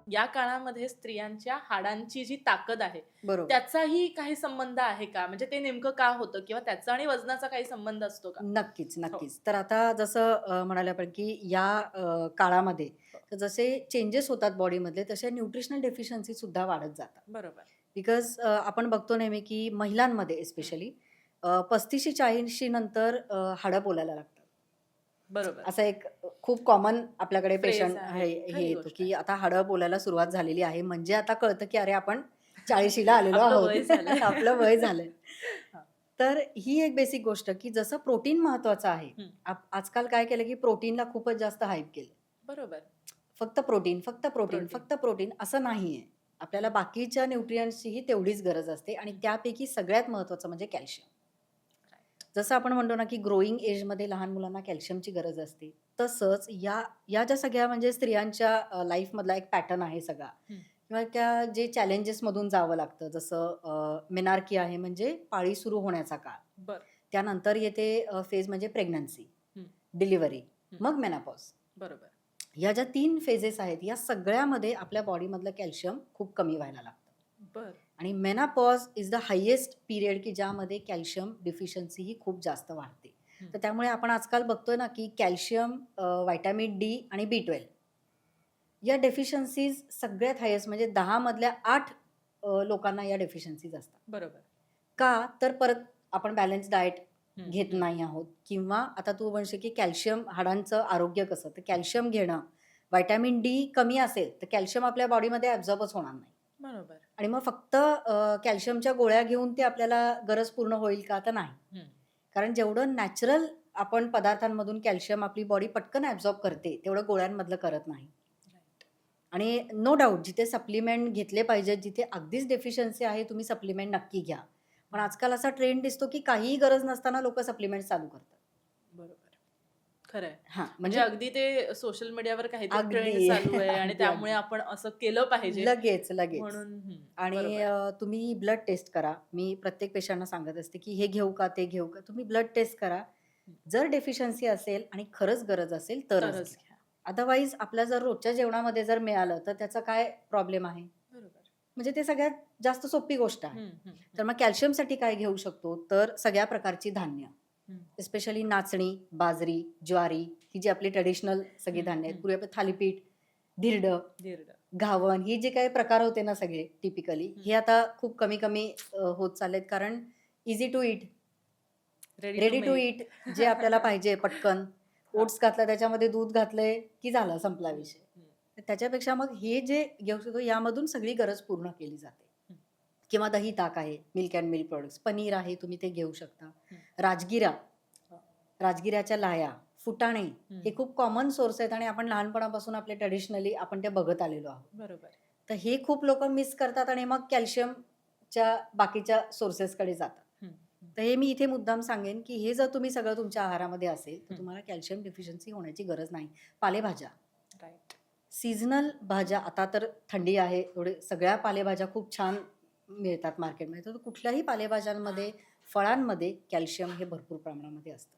या काळामध्ये स्त्रियांच्या हाडांची जी ताकद आहे, बरोबर. त्याचाही काही संबंध आहे का? म्हणजे ते नेमकं का होतं किंवा त्याचा आणि वजनाचा काही संबंध असतो का? नक्कीच, हो. नक्कीच. तर आता जसं म्हणाले आपण, की या काळामध्ये हो. तर जसे चेंजेस होतात बॉडीमधले, तसे न्यूट्रिशनल डेफिशियन्सी सुद्धा वाढत जातात. बरोबर. बिकॉज आपण बघतो नेहमी, की महिलांमध्ये हं. स्पेशली 35शी-40शी नंतर हाडं बोलायला लागतात. बरोबर. असा एक खूप कॉमन आपल्याकडे फ्रेज पेशंट आहे. आहे हे खरी येतो, गोष्ट आहे. की आता हाडं बोलायला सुरुवात झालेली आहे. म्हणजे आता कळतं, की अरे आपण 40शीला आलेलो आपलं आहोत. वय झालंय. आपलं वय झालंय. हां. तर ही एक बेसिक गोष्ट, की जसं प्रोटीन महत्वाचं आहे. हं. आजकाल काय केलं, की प्रोटीनला खूपच जास्त हाईप केलं. बरोबर. फक्त प्रोटीन, फक्त प्रोटीन, प्रोटीन. फक्त प्रोटीन असं नाहीये. आपल्याला हं. बाकीच्या न्यूट्रिएंट्सचीही तेवढीच गरज असते आणि हं. त्यापैकी सगळ्यात महत्त्वाचं म्हणजे कॅल्शियम. राइट. जसं आपण म्हणतो ना, की ग्रोइंग एजमध्ये लहान मुलांना कॅल्शियमची गरज असते. तसंच या या ज्या सगळ्या म्हणजे स्त्रियांच्या लाईफमधला एक पॅटर्न आहे सगळा हं. किंवा त्या जे चॅलेंजेसमधून जावं लागतं. जसं मेनार्की आहे म्हणजे पाळी सुरू होण्याचा काळ. बरं. त्यानंतर येते फेज म्हणजे प्रेग्नन्सी, हं. डिलिव्हरी, हं. मग मेनोपॉज. बरोबर. या ज्या 3 फेजेस आहेत, या सगळ्यामध्ये आपल्या बॉडीमधलं कॅल्शियम खूप कमी व्हायला लागतं. बरं. आणि menopause is the highest period की ज्यामध्ये कॅल्शियम डिफिशियन्सी ही खूप जास्त वाढते. हं. तर त्यामुळे आपण आजकाल बघतोय ना, की कॅल्शियम, व्हिटॅमिन डी आणि बी12 या डेफिशियन्सीज सगळ्यात हायेस्ट म्हणजे 10 मधल्या 8 लोकांना या डेफिशियन्सीज असतात. बरोबर. का? तर परत आपण बॅलन्स डाएट हं. घेत हं. नाही आहोत किंवा आता तू म्हणशील, की कॅल्शियम हाडांचं आरोग्य कसं? तर कॅल्शियम घेणं, व्हिटॅमिन डी कमी असेल, तर कॅल्शियम आपल्या बॉडीमध्ये ॲब्झॉर्बच होणार नाही. बरोबर. आणि मग फक्त कॅल्शियमच्या गोळ्या घेऊन ते आपल्याला गरज पूर्ण होईल का? तर नाही. हं. कारण जेवढं नॅचरल आपण पदार्थांमधून कॅल्शियम आपली बॉडी पटकन ॲब्झॉर्ब करते, तेवढं गोळ्यांमधलं करत नाही. राइट. आणि नो डाउट जिथे सप्लिमेंट घेतले पाहिजेत, जिथे अगदीच डेफिशियन्सी आहे, तुम्ही सप्लिमेंट नक्की घ्या. पण हं. आजकाल असा ट्रेंड दिसतो, की काहीही गरज नसताना लोकं सप्लिमेंट चालू करतात. बरोबर. खरं आहे. हां, म्हणजे म्हणजे अगदी ते सोशल मीडियावर काहीतरी अगदी, ट्रेंड चालू आहे आणि अगदी, त्यामुळे अगदी. आपण असं केलं पाहिजे लगेच, लगेच. म्हणून आणि बरोबर. तुम्ही ब्लड टेस्ट करा. मी प्रत्येक पेशंटना सांगत असते, की हे घेऊ का, ते घेऊ का? तुम्ही ब्लड टेस्ट करा. हं. जर डेफिशियन्सी असेल आणि खरंच गरज असेल तरच तरच घ्या. घ्या. अदरवाईज आपल्या जर रोजच्या जेवणामध्ये जर मिळालं, तर त्याचा काय प्रॉब्लेम आहे? बरोबर. म्हणजे ते सगळ्यात जास्त सोपी गोष्ट आहे. हं. हं. तर हं. मग कॅल्शियमसाठी काय घेऊ शकतो? तर सगळ्या प्रकारची धान्य. हं. स्पेशली नाचणी, बाजरी, ज्वारी ही जी आपली ट्रेडिशनल सगळी हं. धान्य आहेत. हं. पूर्वी आपण थालीपीठ, धिरडं, दीर्घ. घावन ही जे काही प्रकार होते ना सगळे टिपिकली, हं. हे आता खूप कमी-कमी होत चाललेत कारण easy to eat, ready to ready to make. Eat जे आपल्याला पाहिजे पटकन. हां. ओट्स घातला त्याच्यामध्ये दूध घातलंय, की झाला संपला हं. विषय. हं. तर त्याच्यापेक्षा मग हे जे घेऊ शकतो यामधून सगळी गरज पूर्ण केली जाते. हं. किंवा दही ताक आहे, milk and milk products, paneer आहे तुम्ही ते घेऊ शकता. हं. राजगिरा, हां. राजगिऱ्याच्या लाह्या, फुटाणे हं. हे खूप कॉमन सोर्स आहेत आणि आपण लहानपणापासून आपले ट्रेडिशनली आपण ते बघत आलेलो आहोत. बरोबर. तर हे खूप लोकं मिस करतात आणि मग कॅल्शियमच्या बाकीच्या सोर्सेसकडे जातात. हं. हं. तर हे मी इथे मुद्दाम सांगेन, की हे जर तुम्ही सगळं तुमच्या आहारामध्ये असेल, तर हं. तुम्हाला कॅल्शियम डेफिशियन्सी होण्याची गरज नाही. पालेभाज्या, राइट. सीझनल भाज्या आता तर थंडी आहे, एवढे सगळ्या पालेभाज्या खूप छान मिळतात मार्केटमध्ये. तर कुठल्याही पालेभाज्यांमध्ये, फळांमध्ये कॅल्शियम हे भरपूर प्रमाणामध्ये असतं.